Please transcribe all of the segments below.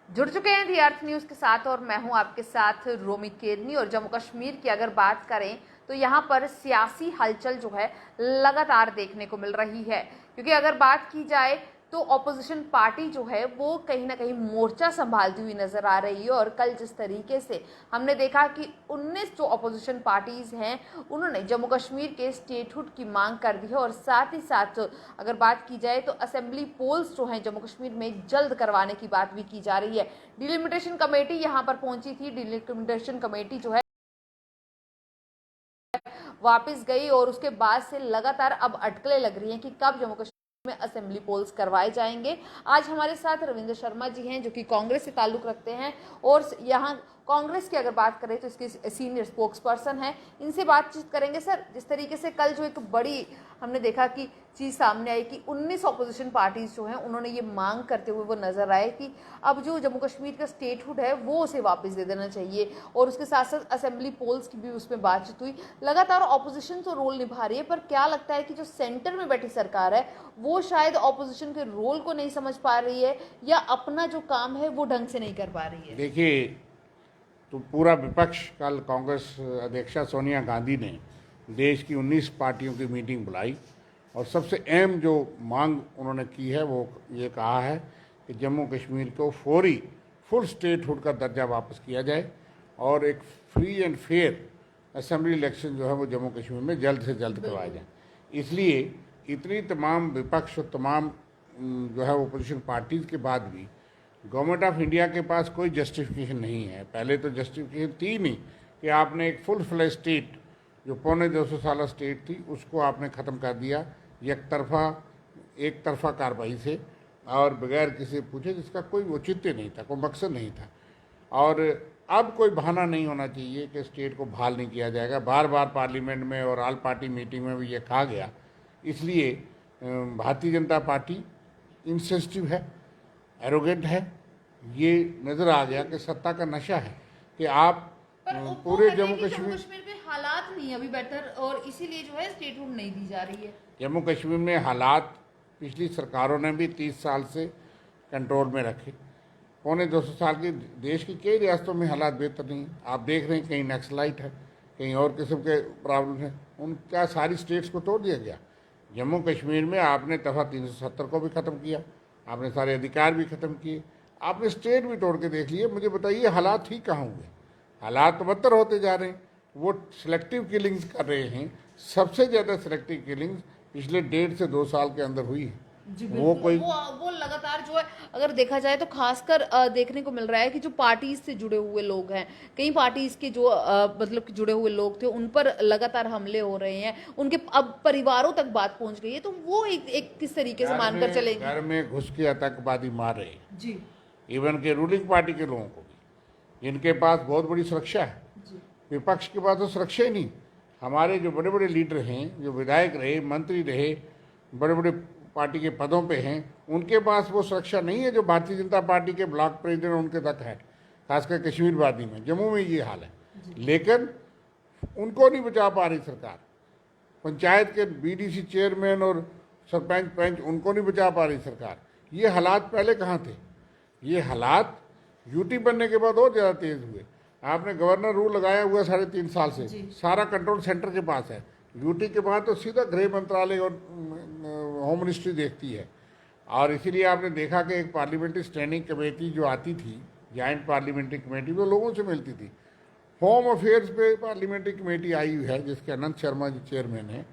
जुड़ चुके हैं दी अर्थ न्यूज के साथ और मैं हूं आपके साथ रोमी केरनी। और जम्मू कश्मीर की अगर बात करें तो यहां पर सियासी हलचल जो है लगातार देखने को मिल रही है, क्योंकि अगर बात की जाए तो ऑपोजिशन पार्टी जो है वो कहीं ना कहीं मोर्चा संभालती हुई नजर आ रही है। और कल जिस तरीके से हमने देखा कि 19 जो ऑपोजिशन पार्टीज हैं उन्होंने जम्मू कश्मीर के स्टेटहुड की मांग कर दी है, और साथ ही साथ अगर बात की जाए तो असेंबली पोल्स जो हैं जम्मू कश्मीर में जल्द करवाने की बात भी की जा रही है। डिलिमिटेशन कमेटी यहां पर पहुंची थी। डिलिमिटेशन कमेटी जो है वापस गई और उसके बाद से लगातार अब अटकलें लग रही हैं कि कब जम्मू कश्मीर में असेंबली पोल्स करवाए जाएंगे। आज हमारे साथ रविंद्र शर्मा जी हैं जो कि कांग्रेस से ताल्लुक रखते हैं और यहाँ कांग्रेस की अगर बात करें तो इसके सीनियर स्पोक्स पर्सन हैं। इनसे बातचीत करेंगे। सर, जिस तरीके से कल जो एक बड़ी हमने देखा कि चीज सामने आई कि 19 ऑपोजिशन पार्टीज जो हैं उन्होंने ये मांग करते हुए वो नजर आए कि अब जो जम्मू कश्मीर का स्टेटहुड है वो उसे वापस दे देना चाहिए, और उसके साथ साथ असेंबली पोल्स की भी उसमें बातचीत हुई। लगातार ऑपोजिशन तो रोल निभा रही है, पर क्या लगता है कि जो सेंटर में बैठी सरकार है वो शायद ऑपोजिशन के रोल को नहीं समझ पा रही है या अपना जो काम है वो ढंग से नहीं कर पा रही है? देखिए, तो पूरा विपक्ष कल कांग्रेस अध्यक्षा सोनिया गांधी ने देश की 19 पार्टियों की मीटिंग बुलाई और सबसे अहम जो मांग उन्होंने की है वो ये कहा है कि जम्मू कश्मीर को फौरी फुल स्टेटहुड का दर्जा वापस किया जाए और एक free and fair assembly election जो है वो जम्मू कश्मीर में जल्द से जल्द करवाए जाए। इसलिए इतनी तमाम विपक्ष और तमाम जो है ओपोजिशन पार्टीज़ के बाद भी गवर्नमेंट ऑफ इंडिया के पास कोई जस्टिफिकेशन नहीं है। पहले तो जस्टिफिकेशन थी नहीं कि आपने एक फुल फ्लैश स्टेट जो पौने 200 साल स्टेट थी उसको आपने ख़त्म कर दिया एक तरफा कार्रवाई से और बगैर किसी पूछे, जिसका कोई औचित्य नहीं था, कोई मकसद नहीं था। और अब कोई बहाना नहीं होना चाहिए कि स्टेट को बहाल नहीं किया जाएगा। बार बार पार्लियामेंट में और ऑल पार्टी मीटिंग में भी ये कहा गया। इसलिए भारतीय जनता पार्टी इनसेंसिटिव है, एरोगेंट है। ये नज़र आ गया कि सत्ता का नशा है कि आप पूरे जम्मू कश्मीर में हालात नहीं अभी बेटर, और इसीलिए जो है स्टेटहुड नहीं दी जा रही है। जम्मू कश्मीर में हालात पिछली सरकारों ने भी 30 साल से कंट्रोल में रखे। पौने 200 साल की देश की कई रियासतों में हालात बेहतर नहीं। आप देख रहे हैं कहीं नक्सलाइट है, कहीं और किस्म के प्रॉब्लम है, उनका सारी स्टेट्स को तोड़ दिया गया। जम्मू कश्मीर में आपने दफ़ा 370 को भी ख़त्म किया, आपने सारे अधिकार भी ख़त्म किए, आपने स्टेट भी तोड़ के देख लिए। मुझे बताइए हालात ठीक कहाँ हुए? हालात तो बदतर होते जा रहे हैं। वो सिलेक्टिव किलिंग्स कर रहे हैं। सबसे ज़्यादा सिलेक्टिव किलिंग्स पिछले 1.5 से 2 साल के अंदर हुई है। जी बिल्कुल, वो लगातार जो है अगर देखा जाए तो खासकर देखने को मिल रहा है कि जो पार्टीज से जुड़े हुए लोग हैं, कई पार्टीज के जो मतलब कि जुड़े हुए लोग थे उन पर लगातार हमले हो रहे हैं, उनके अब परिवारों तक बात पहुंच गई है। तो वो एक किस तरीके से मानकर चलेंगे? घर में घुस के आतंकवादी मार रहे हैं जी, इवन के रूलिंग पार्टी के लोगों को भी, जिनके पास बहुत बड़ी सुरक्षा है। विपक्ष के पास तो सुरक्षा ही नहीं। हमारे जो बड़े बड़े लीडर हैं, जो विधायक रहे, मंत्री रहे, बड़े बड़े पार्टी के पदों पे हैं, उनके पास वो सुरक्षा नहीं है जो भारतीय जनता पार्टी के ब्लॉक प्रेसिडेंट उनके तक है। खासकर कश्मीर वादी में, जम्मू में ये हाल है। लेकिन उनको नहीं बचा पा रही सरकार। पंचायत के बीडीसी चेयरमैन और सरपंच पंच उनको नहीं बचा पा रही सरकार। ये हालात पहले कहाँ थे? ये हालात यूटी बनने के बाद और ज़्यादा तेज हुए। आपने गवर्नर रूल लगाया हुआ 3.5 साल से, सारा कंट्रोल सेंटर के पास है। यूटी के बाद तो सीधा गृह मंत्रालय और होम मिनिस्ट्री देखती है। और इसीलिए आपने देखा कि एक पार्लियामेंट्री स्टैंडिंग कमेटी जो आती थी, जॉइंट पार्लियामेंट्री कमेटी, वो लोगों से मिलती थी। होम अफेयर्स पे पार्लियामेंट्री कमेटी आई हुई है जिसके अनंत शर्मा जी चेयरमैन हैं।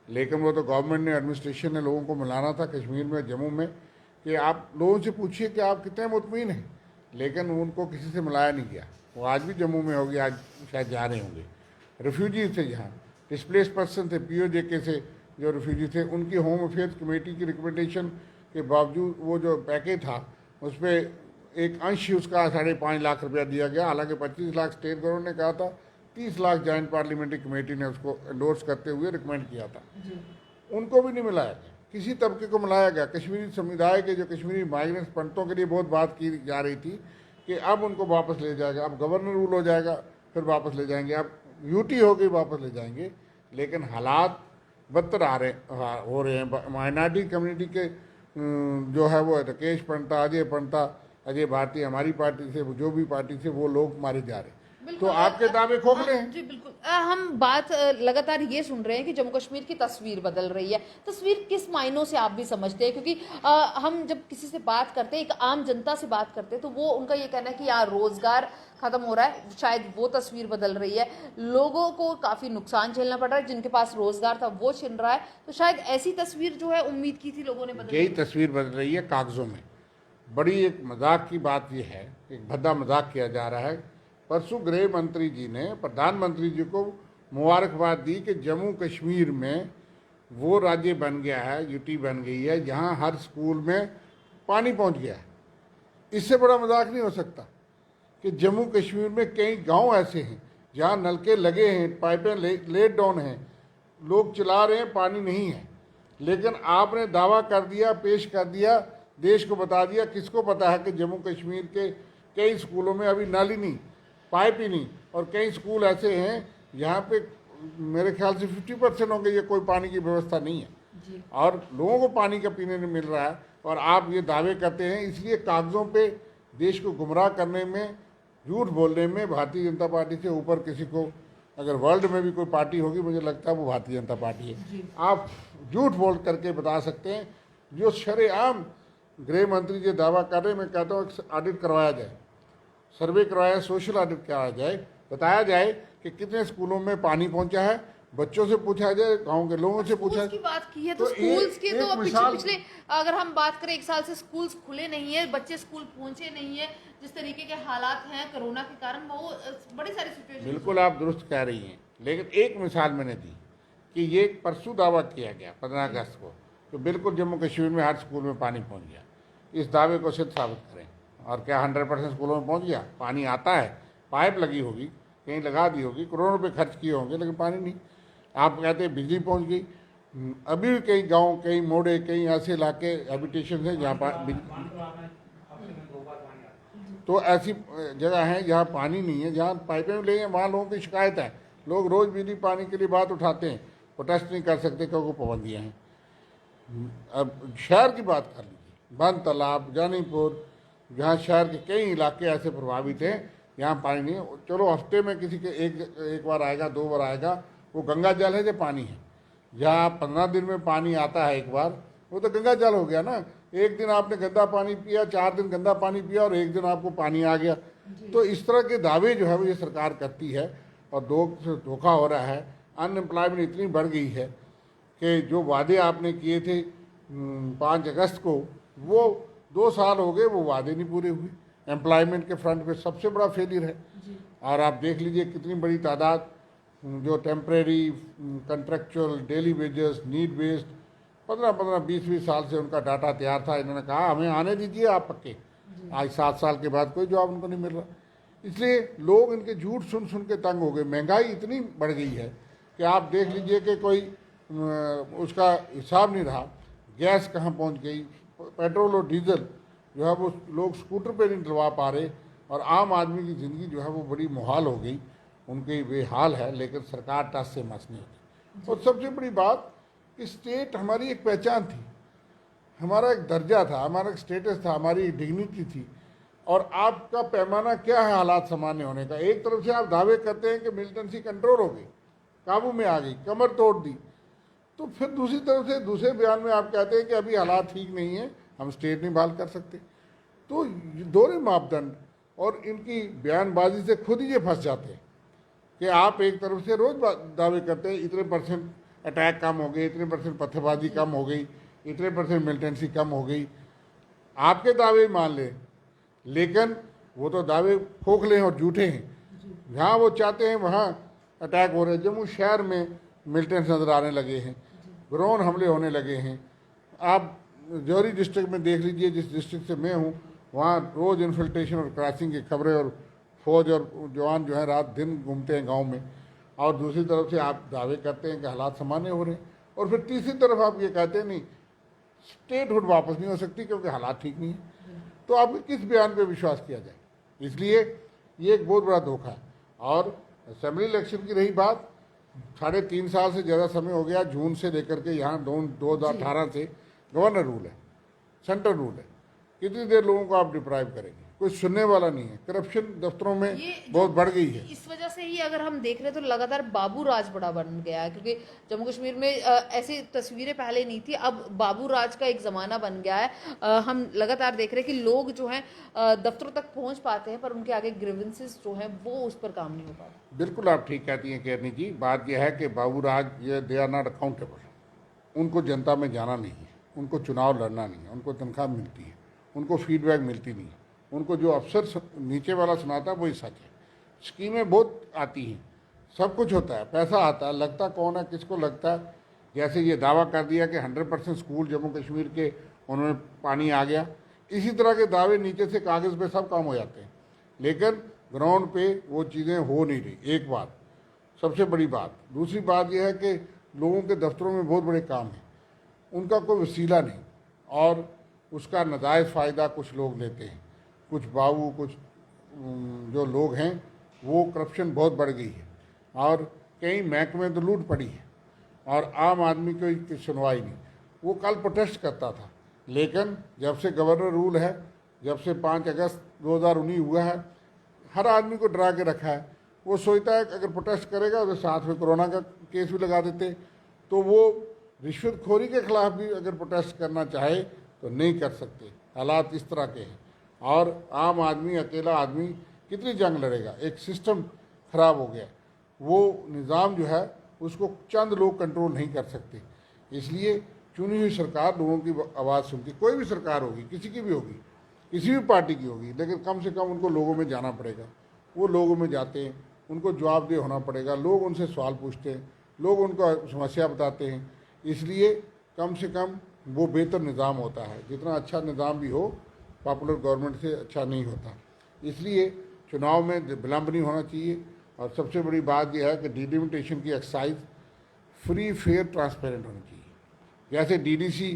लेकिन वो तो गवर्नमेंट ने, एडमिनिस्ट्रेशन ने लोगों को मिलाना था कश्मीर में, जम्मू में, कि आप लोगों से पूछिए कि आप कितने मुतमईन हैं। लेकिन उनको किसी से मिलाया नहीं गया। वो आज भी जम्मू में होगी, आज शायद जा रहे होंगे। रेफ्यूजी थे, जहाँ डिस्प्लेस पर्सन थे, POJK से जो रेफ्यूजी थे, उनकी होम अफेयर्स कमेटी की रिकमेंडेशन के बावजूद वो जो पैकेज था उस पर एक अंश उसका 5.5 लाख रुपया दिया गया। हालांकि 25 लाख स्टेट गवर्नमेंट ने कहा था, 30 लाख जॉइंट पार्लियामेंट्री कमेटी ने उसको एंडोर्स करते हुए रिकमेंड किया था। उनको भी नहीं मिलाया गया, किसी तबके को मिलाया गया। कश्मीरी समुदाय के जो कश्मीरी माइग्रेंट्स पंडितों के लिए बहुत बात की जा रही थी कि अब उनको वापस ले जाएगा, अब गवर्नर रूल हो जाएगा फिर वापस ले जाएंगे, अब यूटी हो गई वापस ले जाएंगे। लेकिन हालात बदतर हो रहे हैं। माइनॉरिटी कम्युनिटी के जो है वो राकेश पंडिता, अजय पंडिता, अजय भारती हमारी पार्टी से, जो भी पार्टी से, वो लोग मारे जा रहे हैं। तो बिल्कुल, आपके दावे खोखले हैं। जी बिल्कुल। हम बात लगातार ये सुन रहे हैं कि जम्मू कश्मीर की तस्वीर बदल रही है। तस्वीर किस मायनों से आप भी समझते हैं, क्योंकि हम जब किसी से बात करते हैं, एक आम जनता से बात करते हैं, तो वो उनका ये कहना है कि यहाँ रोजगार खत्म हो रहा है, शायद वो तस्वीर बदल रही है, लोगों को काफी नुकसान झेलना पड़ रहा है, जिनके पास रोजगार था वो छिन रहा है, तो शायद ऐसी तस्वीर जो है उम्मीद की थी लोगों ने बदल। यही तस्वीर बदल रही है कागजों में। बड़ी एक मजाक की बात यह है, एक भद्दा मजाक किया जा रहा है। परसों गृह मंत्री जी ने प्रधानमंत्री जी को मुबारकबाद दी कि जम्मू कश्मीर में वो राज्य बन गया है, यूटी बन गई है, जहां हर स्कूल में पानी पहुंच गया है। इससे बड़ा मजाक नहीं हो सकता कि जम्मू कश्मीर में कई गांव ऐसे हैं जहां नलके लगे हैं, पाइपें लेट डाउन हैं, लोग चला रहे हैं, पानी नहीं है। लेकिन आपने दावा कर दिया, पेश कर दिया, देश को बता दिया, किसको पता है कि जम्मू कश्मीर के कई स्कूलों में अभी नल ही नहीं, पाइप ही नहीं, और कई स्कूल ऐसे हैं यहाँ पे मेरे ख्याल से 50% होंगे ये कोई पानी की व्यवस्था नहीं है जी। और लोगों को पानी का पीने नहीं मिल रहा है। और आप ये दावे करते हैं, इसलिए कागजों पे देश को गुमराह करने में, झूठ बोलने में भारतीय जनता पार्टी से ऊपर किसी को, अगर वर्ल्ड में भी कोई पार्टी होगी, मुझे लगता है वो भारतीय जनता पार्टी है। आप झूठ बोल करके बता सकते हैं, जो शरेआम गृह मंत्री जी दावा कर रहे हैं। मैं कहता हूँ ऑडिट करवाया जाए, सर्वे करवाया, सोशल ऑडिट कराया जाए, बताया जाए कि कितने स्कूलों में पानी पहुंचा है, बच्चों से पूछा जाए, गांव के लोगों से पूछा की बात की है तो तो स्कूल्स के तो मिसाल- पिछले अगर हम बात करें 1 साल से स्कूल्स खुले नहीं है, बच्चे स्कूल पहुंचे नहीं है, जिस तरीके के हालात हैं कोरोना के कारण, वो बड़ी सारी सिचुएशन। बिल्कुल आप दुरुस्त कह रही हैं, लेकिन एक मिसाल मैंने दी कि ये परसों दावा किया गया 15 अगस्त को, तो बिल्कुल जम्मू कश्मीर में हर स्कूल में पानी पहुंच गया। इस दावे को सिद्ध साबित करें। और क्या 100% स्कूलों में पहुंच गया? पानी आता है, पाइप लगी होगी, कहीं लगा दी होगी, करोड़ों रुपए खर्च किए होंगे, लेकिन पानी नहीं। आप कहते हैं बिजली पहुंच गई, अभी भी कई गांव, कई मोड़े, कई ऐसे इलाके हैबिटेशन हैं जहाँ तो ऐसी जगह है जहाँ पानी नहीं है, जहाँ पाइपें ले हैं, वहाँ लोगों की शिकायत है। लोग रोज बिजली पानी के लिए बात उठाते हैं, प्रोटेस्ट नहीं कर सकते क्योंकि पाबंदियाँ हैं। अब शहर की बात कर लीजिए, बंद तालाब, जानीपुर, जहाँ शहर के कई इलाके ऐसे प्रभावित हैं यहाँ पानी नहीं है। चलो हफ्ते में किसी के एक बार आएगा, 2 बार आएगा, वो गंगा जल है जो पानी है। जहाँ 15 दिन में पानी आता है एक बार, वो तो गंगा जल हो गया ना। एक दिन आपने गंदा पानी पिया, 4 दिन गंदा पानी पिया, और एक दिन आपको पानी आ गया। तो इस तरह के दावे जो है वो ये सरकार करती है, और धोखा हो रहा है। अनएम्प्लॉयमेंट इतनी बढ़ गई है कि जो वादे आपने किए थे 5 अगस्त को, वो 2 साल हो गए, वो वादे नहीं पूरे हुए। एम्प्लॉयमेंट के फ्रंट पे सबसे बड़ा फेलियर है। और आप देख लीजिए कितनी बड़ी तादाद जो temporary, contractual, daily wages, need based, 15-15, 20-20 साल से उनका डाटा तैयार था। इन्होंने कहा हमें आने दीजिए आप पक्के। आज 7 साल के बाद कोई जवाब उनको नहीं मिल रहा। इसलिए लोग इनके झूठ सुन सुन के तंग हो गए। महंगाई इतनी बढ़ गई है कि आप देख लीजिए कि कोई उसका हिसाब नहीं रहा। गैस कहाँ पहुँच गई, पेट्रोल और डीजल जो है वो लोग स्कूटर पे नहीं डलवा पा रहे, और आम आदमी की ज़िंदगी जो है वो बड़ी मुहाल हो गई, उनकी बेहाल है। लेकिन सरकार टस से मस नहीं होती। और सबसे बड़ी बात कि स्टेट हमारी एक पहचान थी, हमारा एक दर्जा था, हमारा एक स्टेटस था, हमारी डिग्निटी थी। और आपका पैमाना क्या है हालात सामान्य होने का? एक तरफ से आप दावे करते हैं कि मिलिटेंसी कंट्रोल हो गई, काबू में आ गई, कमर तोड़ दी, तो फिर दूसरी तरफ से दूसरे बयान में आप कहते हैं कि अभी हालात ठीक नहीं है, हम स्टेट नहीं बहाल कर सकते। तो दोनों मापदंड और इनकी बयानबाजी से खुद ही ये फंस जाते हैं कि आप एक तरफ से रोज दावे करते हैं इतने % अटैक कम हो गए, इतने % पत्थरबाजी कम हो गई, इतने % मिलिटेंसी कम हो गई। आपके दावे मान लें, लेकिन वो तो दावे खोखले हैं और झूठे हैं। जहाँ वो चाहते हैं वहाँ अटैक हो रहे हैं। जम्मू शहर में मिलिटेंट्स नज़र आने लगे हैं, ड्रोन हमले होने लगे हैं। आप जौहरी डिस्ट्रिक्ट में देख लीजिए, जिस डिस्ट्रिक्ट से मैं हूँ, वहाँ रोज़ इन्फिल्ट्रेशन और क्रॉसिंग की खबरें, और फौज और जवान जो है रात दिन घूमते हैं गांव में। और दूसरी तरफ से आप दावे करते हैं कि हालात सामान्य हो रहे हैं, और फिर तीसरी तरफ आप ये कहते हैं नहीं, स्टेटहुड वापस नहीं हो सकती क्योंकि हालात ठीक नहीं है। तो आप किस बयान पे विश्वास किया जाए? इसलिए ये एक बहुत बड़ा धोखा है। और असेंबली इलेक्शन की रही बात, 3.5 साल से ज़्यादा समय हो गया, जून से लेकर के यहाँ 2018 से गवर्नर रूल है, सेंट्रल रूल है कितनी देर लोगों को आप डिप्राइव करेंगे? कोई सुनने वाला नहीं है। करप्शन दफ्तरों में ये बहुत बढ़ गई है। इस वजह से ही अगर हम देख रहे हैं तो लगातार बाबू राज बड़ा बन गया है, क्योंकि जम्मू कश्मीर में ऐसी तस्वीरें पहले नहीं थी, अब बाबू राज का एक ज़माना बन गया है। हम लगातार देख रहे हैं कि लोग जो हैं दफ्तरों तक पहुंच पाते हैं पर उनके आगे ग्रीवेंसेस जो हैं वो उस पर काम नहीं हो पाता। बिल्कुल आप ठीक कहती हैं केरनी जी। बात यह है कि बाबू राज ये दे आर नॉट अकाउंटेबल। उनको जनता में जाना नहीं है, उनको चुनाव लड़ना नहीं है, उनको तनख्वाह मिलती है, उनको फीडबैक मिलती नहीं है, उनको जो अफसर नीचे वाला सुनाता है वही सच है। स्कीमें बहुत आती हैं, सब कुछ होता है, पैसा आता है, लगता कौन है, किसको लगता है। जैसे ये दावा कर दिया कि 100% स्कूल जम्मू कश्मीर के उन्होंने पानी आ गया, इसी तरह के दावे नीचे से कागज़ पे सब काम हो जाते हैं, लेकिन ग्राउंड पे वो चीज़ें हो नहीं रही। एक बात, सबसे बड़ी बात। दूसरी बात यह है कि लोगों के दफ्तरों में बहुत बड़े काम हैं, उनका कोई वसीला नहीं, और उसका नाजायज़ फ़ायदा कुछ लोग लेते हैं, कुछ बाबू, कुछ जो लोग हैं, वो करप्शन बहुत बढ़ गई है, और कई महकमे तो लूट पड़ी है, और आम आदमी की सुनवाई नहीं। वो कल प्रोटेस्ट करता था, लेकिन जब से गवर्नर रूल है, जब से 5 अगस्त 2019 हुआ है, हर आदमी को डरा के रखा है। वो सोचता है कि अगर प्रोटेस्ट करेगा तो साथ में कोरोना का केस भी लगा देते, तो वो रिश्वतखोरी के खिलाफ भी अगर प्रोटेस्ट करना चाहे तो नहीं कर सकते। हालात इस तरह के हैं, और आम आदमी, अकेला आदमी कितनी जंग लड़ेगा? एक सिस्टम खराब हो गया, वो निज़ाम जो है उसको चंद लोग कंट्रोल नहीं कर सकते। इसलिए चुनी हुई सरकार लोगों की आवाज़ सुनती, कोई भी सरकार होगी, किसी की भी होगी, किसी भी पार्टी की होगी, लेकिन कम से कम उनको लोगों में जाना पड़ेगा। वो लोगों में जाते हैं, उनको जवाबदेह होना पड़ेगा, लोग उनसे सवाल पूछते हैं, लोग उनको समस्या बताते हैं। इसलिए कम से कम वो बेहतर निज़ाम होता है। जितना अच्छा निज़ाम भी हो, पॉपुलर गवर्नमेंट से अच्छा नहीं होता। इसलिए चुनाव में विलम्ब नहीं होना चाहिए, और सबसे बड़ी बात यह है कि डिलिमिटेशन की एक्सरसाइज फ्री, फेयर, ट्रांसपेरेंट होनी चाहिए। जैसे डीडीसी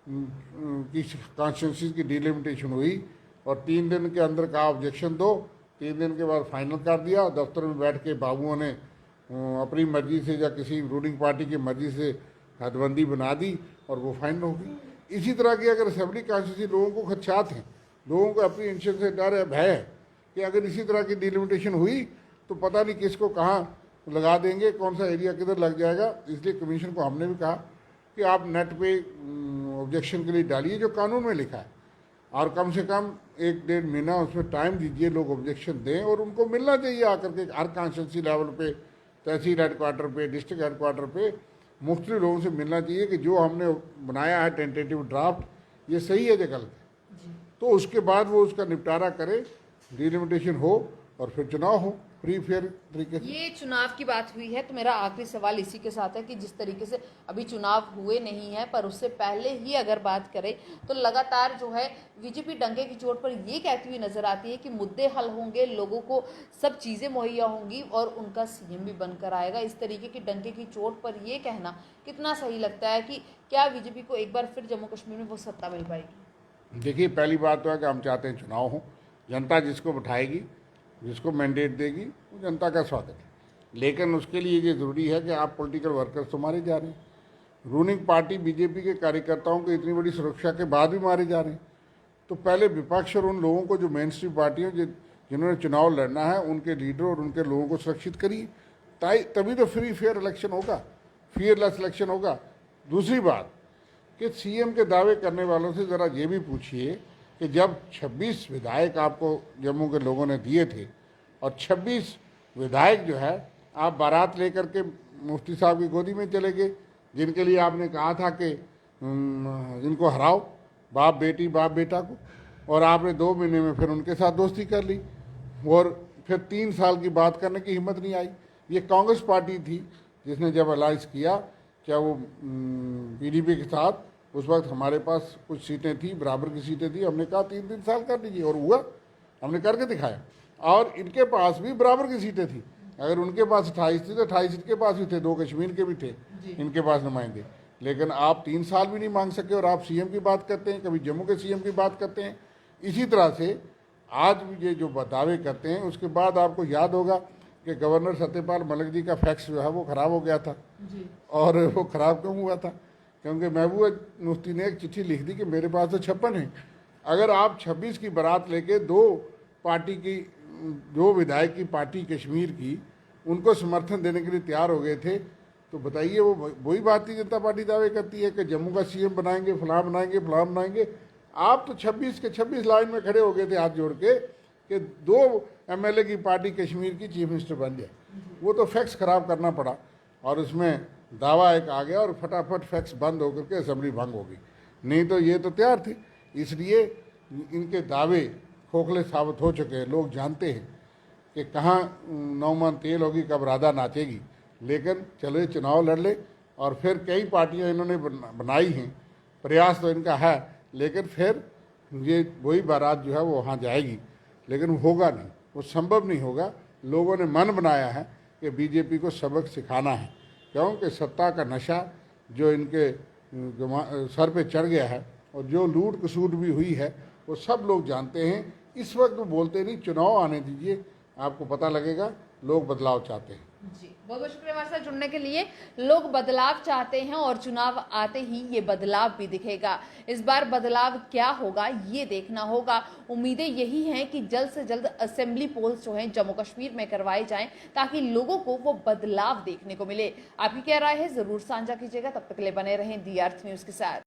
की कॉन्स्टिट्यूंसी की डिलिमिटेशन हुई, और 3 दिन के अंदर कहा ऑब्जेक्शन दो, 3 दिन के बाद फाइनल कर दिया, दफ्तर में बैठ के बाबुओं ने अपनी मर्जी से या किसी रूलिंग पार्टी की मर्जी से हदबंदी बना दी, और वो फाइनल हो गई। इसी तरह की अगर असेंबली कॉन्स्टिट्यूंसी, लोगों को खदशात हैं, लोगों को अपनी इंशन से डर है, भय है कि अगर इसी तरह की डिलिमिटेशन हुई तो पता नहीं किसको कहाँ लगा देंगे, कौन सा एरिया किधर लग जाएगा। इसलिए कमीशन को हमने भी कहा कि आप नेट पे ऑब्जेक्शन के लिए डालिए जो कानून में लिखा है, और कम से कम 1-1.5 महीना उसमें टाइम दीजिए, लोग ऑब्जेक्शन दें, और उनको मिलना चाहिए आकर के हर कॉन्स्टिट्यूंसी लेवल पे, तहसील हेडक्वार्टर पे, डिस्ट्रिक्ट हेडक्वार्टर पे मुख्तलिफ लोगों से मिलना चाहिए कि जो हमने बनाया है टेंटेटिव ड्राफ्ट, ये सही है या गलत है। तो उसके बाद वो उसका निपटारा करे, डिलिमिटेशन हो, और फिर चुनाव हो फ्री फेयर तरीके से। ये चुनाव की बात हुई है, तो मेरा आखिरी सवाल इसी के साथ है कि जिस तरीके से अभी चुनाव हुए नहीं है, पर उससे पहले ही अगर बात करें तो लगातार जो है बीजेपी डंके की चोट पर ये कहती हुई नजर आती है कि मुद्दे हल होंगे, लोगों को सब चीज़ें मुहैया होंगी और उनका सीएम भी बनकर आएगा। इस तरीके की डंके की चोट पर ये कहना कितना सही लगता है कि क्या बीजेपी को एक बार फिर जम्मू कश्मीर में वो सत्ता मिल पाएगी? देखिए, पहली बात तो है कि हम चाहते हैं चुनाव हो, जनता जिसको बिठाएगी, जिसको मैंडेट देगी, वो जनता का स्वागत है। लेकिन उसके लिए ये ज़रूरी है कि आप पॉलिटिकल वर्कर्स तो मारे जा रहे हैं। रूलिंग पार्टी बीजेपी के कार्यकर्ताओं को इतनी बड़ी सुरक्षा के बाद भी मारे जा रहे हैं, तो पहले विपक्ष और उन लोगों को जो मेन स्ट्रीम पार्टियों जिन्होंने चुनाव लड़ना है, उनके लीडर और उनके लोगों को सुरक्षित करिए, तभी तो फ्री फेयर इलेक्शन होगा, फेयरलेस इलेक्शन होगा। दूसरी बात कि सीएम के दावे करने वालों से ज़रा ये भी पूछिए कि जब 26 विधायक आपको जम्मू के लोगों ने दिए थे, और 26 विधायक जो है आप बारात लेकर के मुफ्ती साहब की गोदी में चले गए, जिनके लिए आपने कहा था कि इनको हराओ, बाप बेटी बाप बेटा को, और आपने 2 महीने में फिर उनके साथ दोस्ती कर ली, और फिर 3 साल की बात करने की हिम्मत नहीं आई। ये कांग्रेस पार्टी थी जिसने जब अलाइंस किया, क्या वो पीडीपी के साथ, उस वक्त हमारे पास कुछ सीटें थी, बराबर की सीटें थी, हमने कहा 3-3 साल कर दीजिए, और हुआ, हमने करके दिखाया। और इनके पास भी बराबर की सीटें थी, अगर उनके पास 28 थी तो 28 इनके पास भी थे, 2 कश्मीर के भी थे इनके पास नुमाइंदे। लेकिन आप 3 साल भी नहीं मांग सके, और आप सीएम की बात करते हैं, कभी जम्मू के सीएम की बात करते हैं। इसी तरह से आज भी ये जो दावे करते हैं, उसके बाद आपको याद होगा कि गवर्नर सत्यपाल मलिक जी का फैक्स जो है वो ख़राब हो गया था जी। और वो ख़राब क्यों हुआ था? क्योंकि महबूबा मुफ्ती ने एक चिट्ठी लिख दी कि मेरे पास तो 56 है अगर आप 26 की बारात लेके दो पार्टी की, जो विधायक की पार्टी कश्मीर की, उनको समर्थन देने के लिए तैयार हो गए थे, तो बताइए वो वही भारतीय जनता पार्टी दावे करती है कि जम्मू का सीएम बनाएंगे, फलां बनाएंगे, फलां बनाएंगे। आप तो 26 के 26 लाइन में खड़े हो गए थे हाथ जोड़ के कि 2 एमएलए की पार्टी कश्मीर की चीफ मिनिस्टर बन जाए। वो तो फैक्स खराब करना पड़ा और उसमें दावा एक आ गया और फटाफट फैक्स बंद होकर के असेंबली भंग होगी। नहीं तो ये तो तैयार थे। इसलिए इनके दावे खोखले साबित हो चुके हैं। लोग जानते हैं कि कहाँ 9 मन तेल होगी, कब राधा नाचेगी। लेकिन चलो चुनाव लड़ ले, और फिर कई पार्टियां इन्होंने बनाई हैं, प्रयास तो इनका है, लेकिन फिर ये वही बारात जो है वो वहाँ जाएगी, लेकिन वो होगा नहीं, वो संभव नहीं होगा। लोगों ने मन बनाया है कि बीजेपी को सबक सिखाना है, क्योंकि सत्ता का नशा जो इनके सर पे चढ़ गया है और जो लूट कसूट भी हुई है वो सब लोग जानते हैं। इस वक्त वो बोलते नहीं, चुनाव आने दीजिए, आपको पता लगेगा लोग बदलाव चाहते हैं। जी, बहुत बहुत शुक्रिया हमारे साथ जुड़ने के लिए। लोग बदलाव चाहते हैं और चुनाव आते ही ये बदलाव भी दिखेगा। इस बार बदलाव क्या होगा ये देखना होगा। उम्मीदें यही हैं कि जल्द से जल्द असेंबली पोल्स जो हैं जम्मू कश्मीर में करवाए जाएं, ताकि लोगों को वो बदलाव देखने को मिले। आपकी क्या राय है जरूर साझा कीजिएगा। तब तक के लिए बने रहें दी अर्थ न्यूज के साथ।